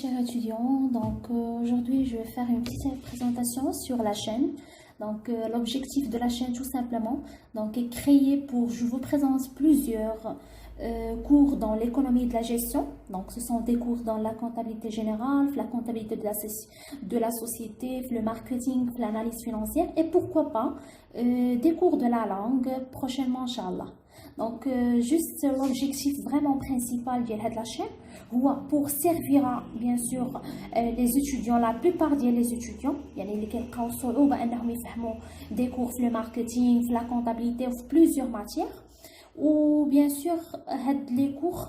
chers étudiants, aujourd'hui je vais faire une petite présentation sur la chaîne. L'objectif de la chaîne tout simplement est créé pour, je vous présente plusieurs cours dans l'économie de la gestion. Donc ce sont des cours dans la comptabilité générale, la comptabilité de la société, le marketing, l'analyse financière et pourquoi pas des cours de la langue prochainement, Inch'Allah. Juste l'objectif vraiment principal de la chaîne pour servir bien sûr les étudiants, la plupart des étudiants اللي كيلقاو صعوبة انهم يفهموا des cours في le marketing, في la comptabilité ou plusieurs matières. Ou bien sûr, les cours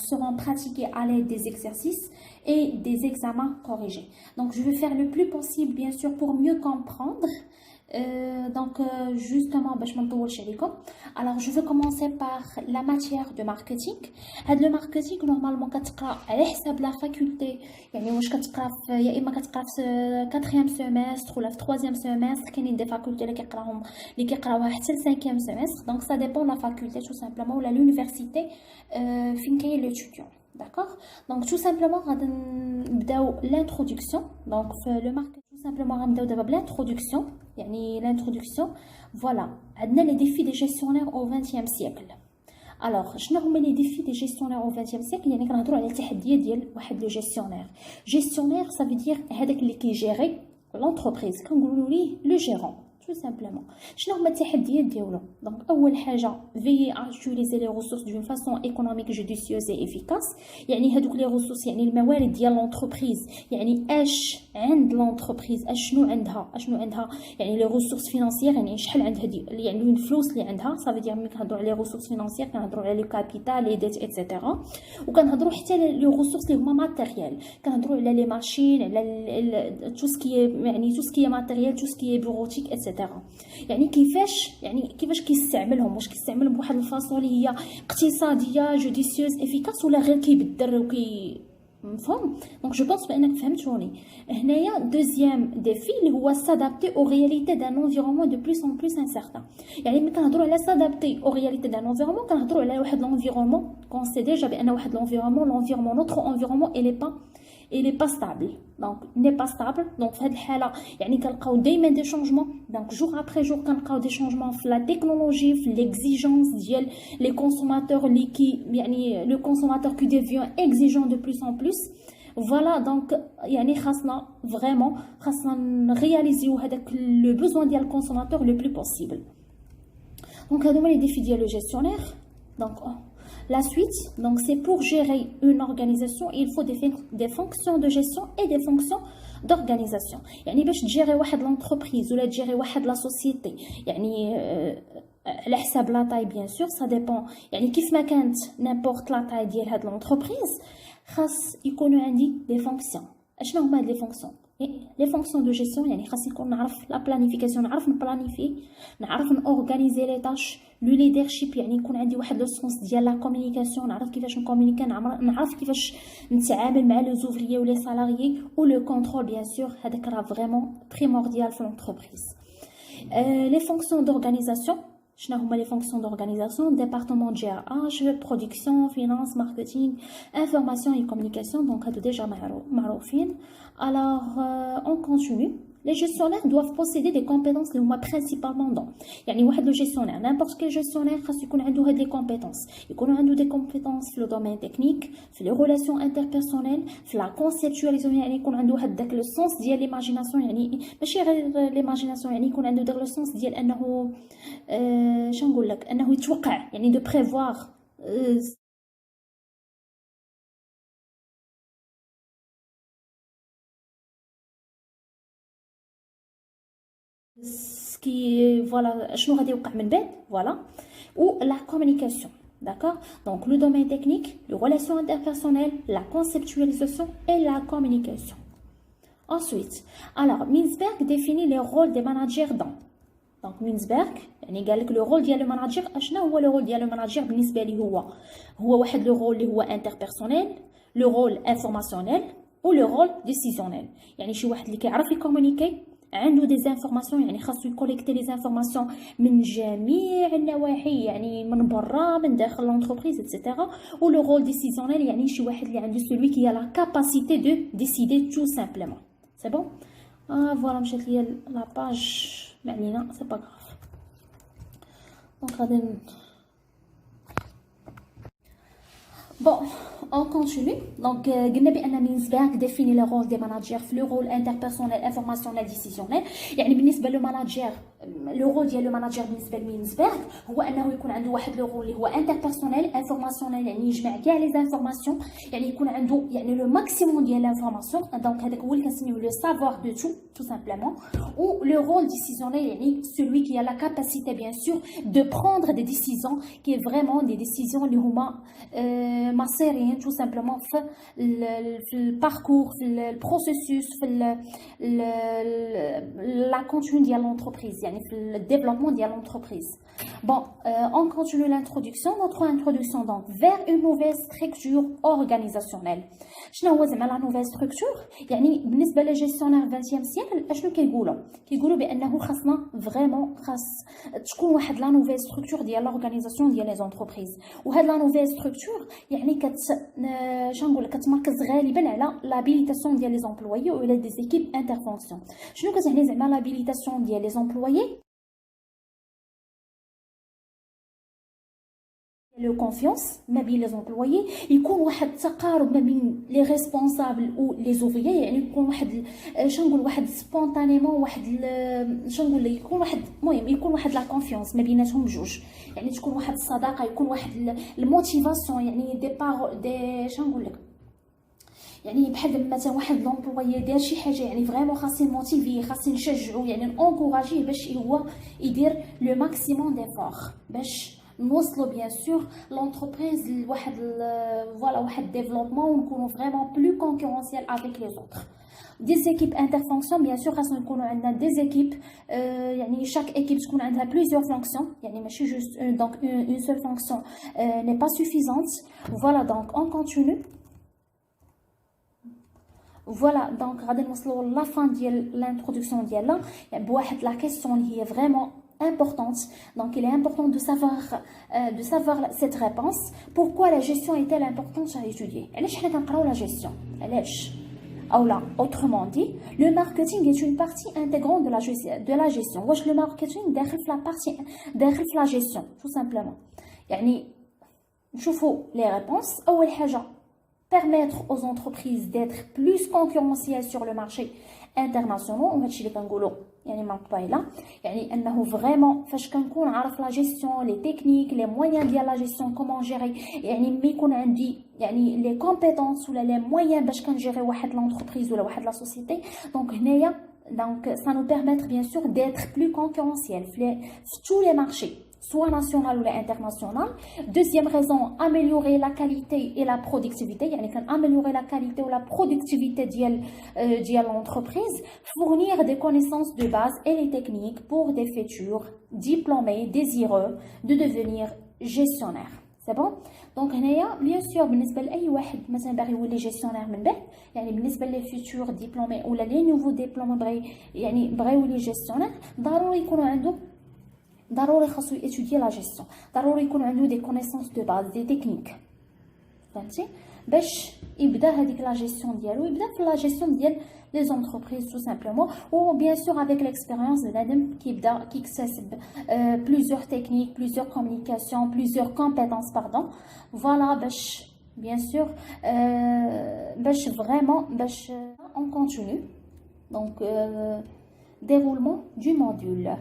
seront pratiqués à l'aide des exercices et des examens corrigés. Donc je vais faire le plus possible bien sûr pour mieux comprendre. Justement باش ما نطولش عليكم. Alors je vais commencer par la matière de marketing. هاد le marketing normalement كتقرا على حساب لا فاكولتي، يعني واش كتقرا يا اما كتقرا في 4e semestre ولا في 3e semestre. كاينين دي فاكولتي اللي كيقراوها حتى ل 5e semestre. Donc ça dépend de la faculté tout simplement ولا l'université فين كاين l'étudiant. D'accord? Donc tout simplement غادي نبداو l'introduction. Donc le marketing tout simplement غنبداو دابا بالintroduction. L'introduction, voilà, on a les défis des gestionnaires au XXe siècle. Alors, je n'ai les défis des gestionnaires au XXe siècle. Il y a le gestionnaire. Gestionnaire, ça veut dire qui gère l'entreprise. Quand on dit le gérant, tout simplement. Je n'ai pas de Donc, أول حاجة, veiller à utiliser les ressources d'une façon économique, judicieuse et efficace. يعني هذوك les ressources, يعني الموارد ديال l'entreprise. يعني اش عند l'entreprise, اشنو عندها يعني les ressources financières. يعني شحال عندها يعني الفلوس اللي عندها. Ça veut dire ملي كنهضروا على les ressources financières كنهضروا على le capital, les dettes, etc. وكنهضروا حتى les ressources اللي هما matériel. كنهضروا على les machines, على tout ce qui est يعني tout ce qui est matériel, tout ce qui est bureautique, etc. يعني كيفاش كيستعملهم، واش كيستعملهم بواحد الفاصون اللي هي اقتصاديه جوديسيوز افيكاس ولا غير كيبدر مفهوم. دونك جو بونس بانك فهمتوني. هنايا دوزيام ديفي اللي هو s'adapter aux réalités d'un environnement de plus en plus incertain. يعني ملي كنهضروا على s'adapter aux réalités d'un environnement كنهضروا على واحد l'environnement qu'on sait déjà بان واحد l'environnement notre environnement il est pas stable. Donc il n'est pas stable. Donc في هذه الحاله يعني كنلقاو دائما des changements. Donc jour après jour كنلقاو des changements في la technologie, في l'exigence ديال les consommateurs اللي يعني le consommateur qui devient exigeant de plus en plus. Voilà, donc يعني خاصنا réaliser هذاك le besoin ديال le consommateur le plus possible. Donc هادو هما les défis ديال le gestionnaire. Donc la suite, donc c'est pour gérer une organisation, il faut des fonctions de gestion et des fonctions d'organisation. يعني باش تجيري واحد l'entreprise ولا تجيري واحد la société يعني على حساب لا تاي bien sûr ça dépend. يعني كيف ما كانت n'importe la taille ديال هاد l'entreprise خاص يكونوا عندي des fonctions. اشنو هما هاد les fonctions؟ les fonctions de gestion يعني خاص يكون نعرف لا بلانيفيكاسيون، نعرف نبلانيفي، نعرف نورغانيزي لي تاش، لو ليدرشيب يعني يكون عندي واحد لو سونس ديال لا كومونيكاسيون، نعرف كيفاش نكومونيكي، نعرف كيفاش نتعامل مع لي زوفريي ولي سالاريي، و لو كونترول بيان سور هذاك راه فريمون بريمورديال في لونتربريز. لي فونكسيون دورغانيزاسيون شنو هما لي فونكسيون دورغانيزاسيون؟ ديبارتمون جي ار اش، برودكسيون، فينانس، ماركتينغ، انفورماسيون اي كومونيكاسيون. دونك هادو ديجا معروفين. Alors on continue. Les gestionnaires doivent posséder des compétences اللي هما principalement dans. يعني واحد لو gestionnaire n'importe quel gestionnaire خاص يكون عنده هاد لي compétences. يكون عنده des compétences في le domaine technique، في les relations interpersonnelles، في la conceptualisation. يعني يكون عنده واحد داك لو سونس ديال ليماجيناسيون، يعني ماشي غير ليماجيناسيون، يعني يكون عنده داك لو سونس ديال انه شنو نقول لك، انه يتوقع، يعني دو بريفوار voilà شنو غادي يوقع من بعد. Voilà. Ou la communication. D'accord? Donc le domaine technique, les relations interpersonnelles, la conceptualisation et la communication. Ensuite, alors Mintzberg définit les rôles des managers dans. Donc Mintzberg يعني قال لك le rôle ديال le manager. اشنا هو le rôle ديال le manager بالنسبه لي؟ هو واحد le rôle اللي هو interpersonnel, le rôle informationnel ou le rôle décisionnel. يعني شي واحد اللي كيعرف يكومونيكي، عنده دي زانفورماسيون، يعني خاصو يكوليكتي لي زانفورماسيون من جميع النواحي، يعني من برا من داخل لونتربريز ايتترا. و لو رول ديسيزيونيل يعني شي واحد اللي عنده سولوي كي لا كاباسيتي دو ديسيدي تو سامبلومون. سي بون. فوالا مشات ليا لا باج، ما علينا سي با غراف. دونك غادي Bon, on continue. Donc, Ginsberg définit le rôle des managers, le rôle interpersonnel, informationnel, décisionnel. يعني بالنسبة للماناجر، le rôle ديال الماناجر بالنسبة لمينزبرغ هو أنه يكون عنده واحد لو رول اللي هو interpersonnel, informationnel، يعني يجمع كاع لي زانفورماسيون، يعني يكون عنده يعني لو ماكسيموم ديال لانفورماسيون. دونك هذاك هو اللي كنسميوه لو سافوار دو tout simplement. Ou le rôle décisionnel, يعني celui qui a la capacité bien sûr de prendre des décisions, qui est vraiment des décisions اللي هما مصيريين tout simplement في الباركور، في البروسيسوس، في la continue ديال l'entreprise، يعني في le développement ديال l'entreprise. Bon, on continue l'introduction. Notre introduction donc vers une nouvelle structure organisationnelle. شنو هو زعما لا نوفيل ستركتور؟ يعني بالنسبه لجيستيونير 20 سيكل اشنو كيقولوا بانه خاصنا فريمون خاص تكون واحد لا نوفيل ستركتور ديال لورغانيزاسيون ديال لي زونتربريز. وهاد لا نوفيل ستركتور يعني شنقول كتمركز غالبا على لابيليتاسيون ديال لي زومبلويي ولا دي زيكيب انترفونسيون. شنو كتعني زعما لابيليتاسيون ديال لي زومبلويي؟ لو كونفيونس ما بين لي زومبلويي، يكون واحد التقارب ما بين لي ريسبونسابل و لي زوفيي، يعني يكون واحد شنقول واحد سبونطانيمون واحد شنقول يكون واحد المهم يكون واحد لا كونفيونس ما بيناتهم بجوج، يعني تكون واحد الصداقه، يكون واحد الموتيفاسيون، يعني دي شنقول لك يعني بحال مثلا واحد لومبلويي دار شي حاجه يعني فريمون خاصين موتيفي، خاصين نشجعو، يعني انكوراجيه باش هو يدير لو ماكسيموم ديفور باش نوصلوا بيان سور لونتربريز لواحد فوالا واحد ديفلوبمون ونكونوا فريمون بلو كونكورونسيال افيك لي زوطر. دي زيكيب انترفونكسيون بيان سور خاصنا يكونوا عندنا دي زيكيب، يعني شاك ايكيب تكون عندها بليزيور فونكسيون، يعني ماشي جوست دونك اون سول فونكسيون ني با سوفيزونت. فوالا دونك اون كونتينيو. فوالا دونك غادي نوصلوا لا فان ديال لانتروداكسيون ديالنا، يعني بواحد لا كيسيون اللي هي فريمون importante. Donc il est important de savoir cette réponse. Pourquoi la gestion est-elle importante à étudier? علاش حنا كنقراو la gestion؟ علاش؟ ou là autrement dit, le marketing est une partie intégrante de la gestion. واش le marketing داخل في la partie داخل في la gestion tout simplement. يعني نشوفوا les réponses. اول حاجه permettre aux entreprises d'être plus concurrentielles sur le marché international. وهادشي اللي كنقولوا يعني مقبايله، يعني انه فريمون فاش كنكون عارف لا جيستيون لي تكنيك لي مويان ديال لا جيستيون كومون جيري، يعني ملي يكون عندي يعني لي كومبيتونس ولا لي مويان باش كنجيري واحد لونتربريز ولا واحد لا سوسيتي. دونك هنايا دونك ça nous permettre bien sûr d'être plus concurrentiel في tous les marchés soit national ou international. Deuxième raison, améliorer la qualité et la productivité. يعني améliorer la qualité ou la productivité de l'entreprise. Fournir des connaissances de base et les techniques pour des futurs diplômés désireux de devenir gestionnaires. C'est bon? Donc هنايا bien sûr بالنسبه لاي واحد مثلا باغي يولي جيستيونير من بعد، يعني بالنسبه لي فيتور ديبلومي ولا لي نوفو ديبلومي بغى يولي جيستيونير، ضروري يكونوا عنده ضروري خاصو يتودي لا جيستيون، ضروري يكون عنده دي كونيسونس دو باز دي تكنيك، فهمتي؟ باش يبدا هذيك لا جيستيون ديالو، يبدا في لا جيستيون ديال لي زونتربريز تو سامبلومون. و بيان سور افيك ليكسبيريونس بنادم كيبدا كيكتسب بليزيور تكنيك، بليزيور كومونيكاسيون، بليزيور كومبيتونس باردون. فوالا باش بيان سور باش فريمون باش اون كونتينيو. دونك déroulement du module.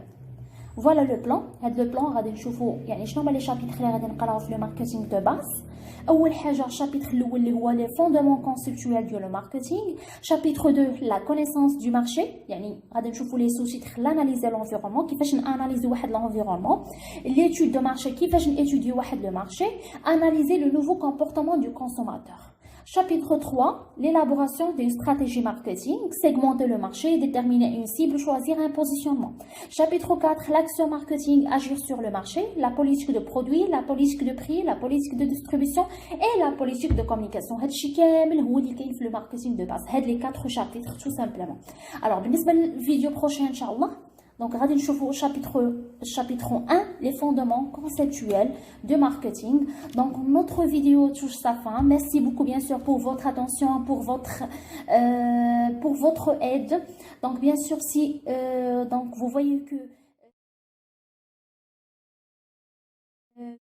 Voilà le plan. هذا لو بلان غادي نشوفوا يعني شنو هما لي شابيتر اللي غادي نقراو في لو ماركتينغ دو باز. اول حاجه الشابيتر الاول اللي هو لي فوندمون كونسيبتويال ديال لو ماركتينغ. شابيتر 2 لا كونيسونس دو مارشي، يعني غادي نشوفوا لي سو تيتر لاناليزي لونفيرونمون، كيفاش ناناليزي واحد لونفيرونمون. ليتود دو مارشي، كيفاش نيتودي واحد لو مارشي. اناليزي لو نوفو كومبورتمون دو كونسوماتور. Chapitre 3, l'élaboration d'une stratégie marketing, segmenter le marché, déterminer une cible, choisir un positionnement. Chapitre 4, l'action marketing, agir sur le marché, la politique de produit, la politique de prix, la politique de distribution et la politique de communication. هادشي كامل هو اللي كاين في le marketing de base. هاد les 4 chapitres tout simplement. Alors بالنسبة للفيديو prochain إن شاء الله. Donc, regardez le chapitre 1, les fondements conceptuels de marketing. Donc, notre vidéo touche sa fin. Merci beaucoup, bien sûr, pour votre attention, pour votre aide. Donc, bien sûr, si donc vous voyez que